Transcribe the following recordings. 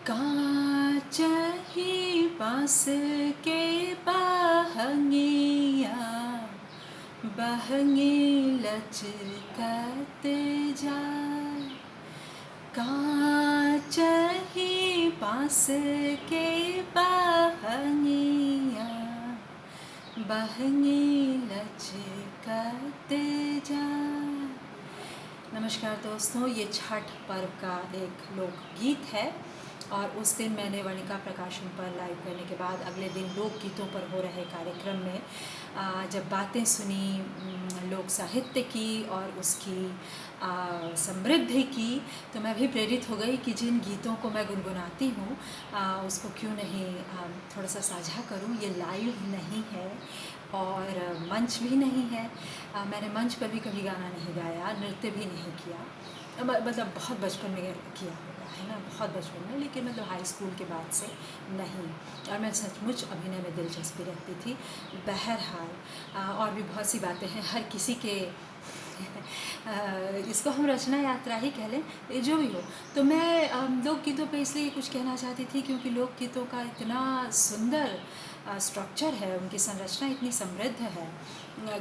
कांच ही बाँस के बहंगिया बहंगी लचकत जाए। कांच ही बाँस के बहंगिया बहंगी लचकत जाए। नमस्कार दोस्तों, ये छठ पर्व का एक लोकगीत है और उस दिन मैंने वर्णिका प्रकाशन पर लाइव करने के बाद अगले दिन लोकगीतों पर हो रहे कार्यक्रम में जब बातें सुनी लोक साहित्य की और उसकी समृद्धि की, तो मैं भी प्रेरित हो गई कि जिन गीतों को मैं गुनगुनाती हूँ उसको क्यों नहीं थोड़ा सा साझा करूँ। ये लाइव नहीं है और मंच भी नहीं है। मैंने मंच पर भी कभी गाना नहीं गाया, नृत्य भी नहीं किया। मतलब बहुत बचपन में किया होगा, है ना, बहुत बचपन में, लेकिन मतलब हाई स्कूल के बाद से नहीं। और मैं सचमुच अभिनय में दिलचस्पी रखती थी। बहरहाल और भी बहुत सी बातें हैं, हर किसी के इसको हम रचना यात्रा ही कह लें, जो भी हो। तो मैं लोकगीतों पे इसलिए कुछ कहना चाहती थी क्योंकि लोकगीतों का इतना सुंदर स्ट्रक्चर है, उनकी संरचना इतनी समृद्ध है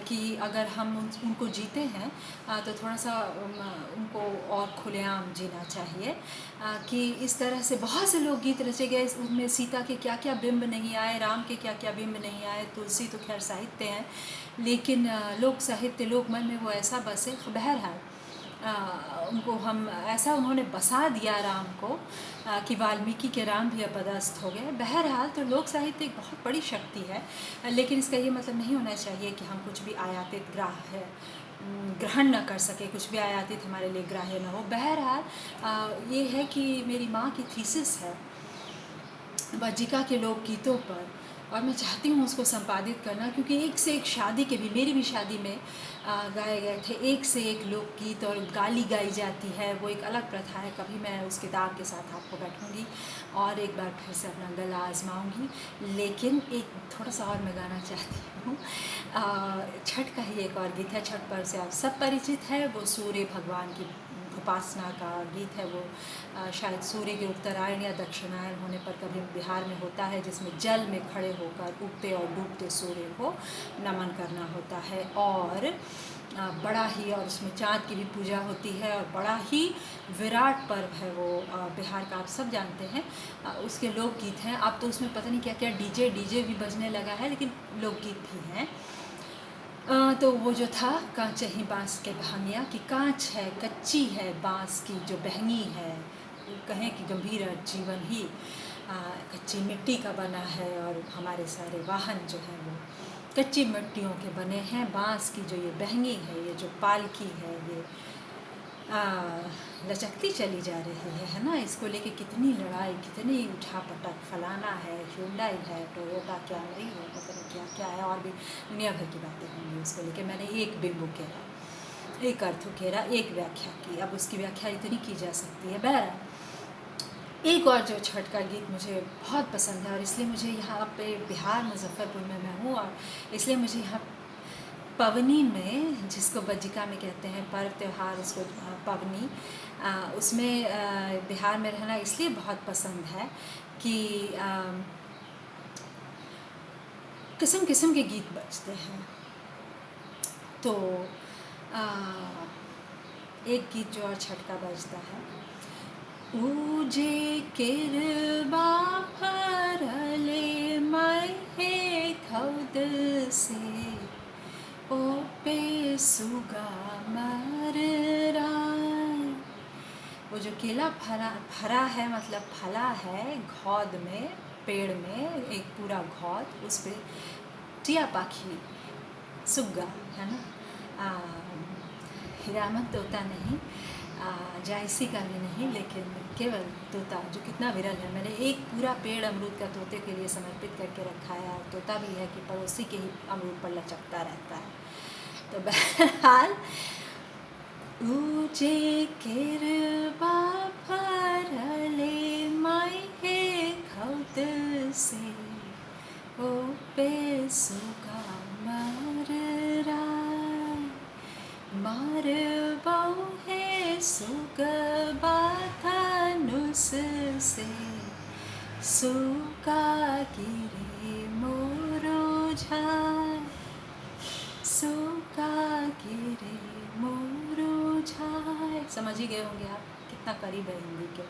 कि अगर हम उनको जीते हैं तो थोड़ा सा उनको और खुलेआम जीना चाहिए। कि इस तरह से बहुत से लोकगीत रचे गए, उनमें सीता के क्या क्या बिंब नहीं आए, राम के क्या क्या बिंब नहीं आए। तुलसी तो खैर साहित्य हैं, लेकिन लोक साहित्य लोक मन में वो ऐसा बसे। बहरहाल उनको हम ऐसा उन्होंने बसा दिया राम को कि वाल्मीकि के राम भी अपदस्थ हो गए। बहरहाल तो लोक साहित्य एक बहुत बड़ी शक्ति है, लेकिन इसका ये मतलब नहीं होना चाहिए कि हम कुछ भी आयातित ग्रहण न कर सके, कुछ भी आयातित हमारे लिए ग्राह्य न हो। बहरहाल ये है कि मेरी माँ की थीसिस है बज्जिका के लोकगीतों पर, और मैं चाहती हूँ उसको संपादित करना, क्योंकि एक से एक शादी के भी, मेरी भी शादी में गाए गए थे एक से एक लोकगीत, और गाली गाई जाती है, वो एक अलग प्रथा है। कभी मैं उस किताब के साथ आपको बैठूंगी और एक बार फिर से अपना गला आजमाऊंगी। लेकिन एक थोड़ा सा और मैं गाना चाहती हूँ। छठ का ही एक और गीत है, छठ पर्व से आप सब परिचित है, वो सूर्य भगवान की उपासना का गीत है। वो शायद सूर्य के उत्तरायण या दक्षिणायन होने पर कभी बिहार में होता है, जिसमें जल में खड़े होकर उगते और डूबते सूर्य को नमन करना होता है। और बड़ा ही, और उसमें चाँद की भी पूजा होती है, और बड़ा ही विराट पर्व है वो बिहार का, आप सब जानते हैं। उसके लोकगीत हैं। अब तो उसमें पता नहीं क्या क्या डीजे भी बजने लगा है, लेकिन लोकगीत भी हैं। तो वो जो था, कांच ही बाँस के बहंगिया, कि कांच है, कच्ची है बाँस की जो बहंगी है, कहें कि गंभीर जीवन ही कच्ची मिट्टी का बना है, और हमारे सारे वाहन जो हैं वो कच्ची मिट्टियों के बने हैं। बाँस की जो ये बहंगी है, ये जो पालकी है, ये लचकती चली जा रही है ना। इसको लेके कितनी लड़ाई, कितनी उठापटक, फलाना है, हुंडई है, टोयोटा क्या नहीं है, पता नहीं क्या क्या है, और भी दुनिया भर की बातें होंगी उसको लेके। मैंने एक बिंब उकेरा, एक अर्थ उकेरा, एक व्याख्या की। अब उसकी व्याख्या इतनी की जा सकती है। बहरहाल एक और जो छठ का गीत मुझे बहुत पसंद है, और इसलिए मुझे यहाँ पे बिहार मुजफ्फरपुर में मैं हूँ, और इसलिए मुझे यहाँ पवनी में, जिसको बज्जिका में कहते हैं, पर्व त्यौहार, उसको पवनी, उसमें बिहार में रहना इसलिए बहुत पसंद है कि किस्म किस्म के गीत बजते हैं। तो एक गीत जो और छठ का बजता है, ऊजे किरबा फरले मैं खौद से, ओ पे सुगा मर राय। वो जो केला फरा है, मतलब फला है घौद में, पेड़ में एक पूरा घौद, उस पर टिया पाखी सुग्गा, है ना, हिरामत तोता नहीं, जायसी का भी नहीं, लेकिन केवल तोता, जो कितना विरल है। मैंने एक पूरा पेड़ अमरूद का तोते के लिए समर्पित करके रखा है, और तोता भी है कि पड़ोसी के ही अमरूद पर लचकता रहता है। तो बहरहाल, ऊजे किरबा फरले मैं खौद से, ओ पे सुगा मर राय, मार बहु है सुगबा धनुष से, सूका गिरे मोरो झार, सूका गिरे मोरो झार। समझ ही गए होंगे आप, कितना करीब है हिंदी के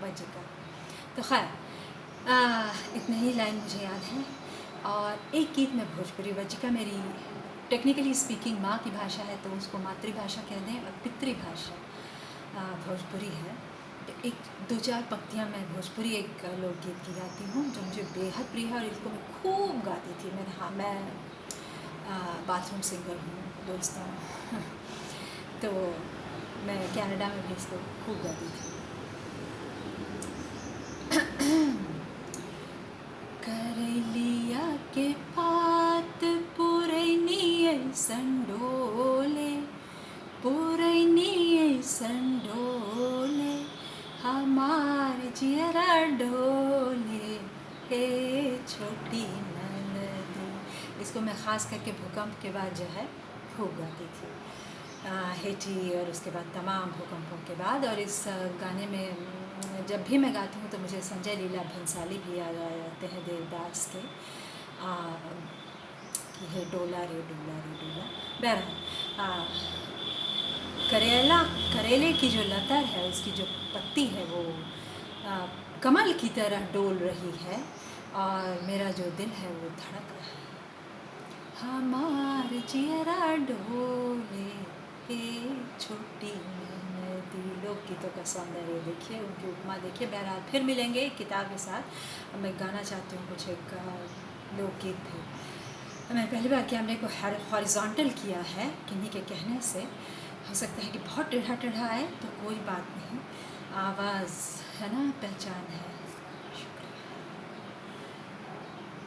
वजह का। तो खैर इतने ही लाइन मुझे याद हैं। और एक गीत में भोजपुरी वजिका मेरी टेक्निकली स्पीकिंग माँ की भाषा है, तो उसको मातृभाषा कह दें, और पितृभाषा भोजपुरी है। तो एक दो चार पंक्तियाँ मैं भोजपुरी एक लोकगीत की गाती हूँ जो मुझे बेहद प्रिय है, और इसको मैं खूब गाती थी। मैं बाथरूम सिंगर हूँ दोस्तों। तो मैं कनाडा में भी इसको खूब गाती थी। करैलिया के पात पुरैनी संडोले, पुरैनी संडोले, हमार जियरा डोले, हे छोटी ननदी। इसको मैं ख़ास करके भूकंप के बाद जो है खूब गाती थी, हेठी और उसके बाद तमाम भूकंपों के बाद। और इस गाने में जब भी मैं गाती हूँ तो मुझे संजय लीला भंसाली भी याद आ जाते हैं, देवदास के कि है डोला रे डोला रे डोला। बहरहाल करेले की जो लतर है, उसकी जो पत्ती है वो कमल की तरह डोल रही है, और मेरा जो दिल है वो धड़क रहा है। हमार जियरा डोले, हे छोटी नदी। लोकगीतों का सौंदर्य देखिए, उनकी उपमा देखिए। बहरहाल फिर मिलेंगे एक किताब के साथ। मैं गाना चाहती हूँ कुछ एक लोकगीत भी। मैंने पहली बार कैमरे को हॉरिजॉन्टल किया है किन्हीं के कहने से। हो सकता है कि बहुत टेढ़ा टेढ़ा आए, तो कोई बात नहीं, आवाज़ है ना, पहचान है।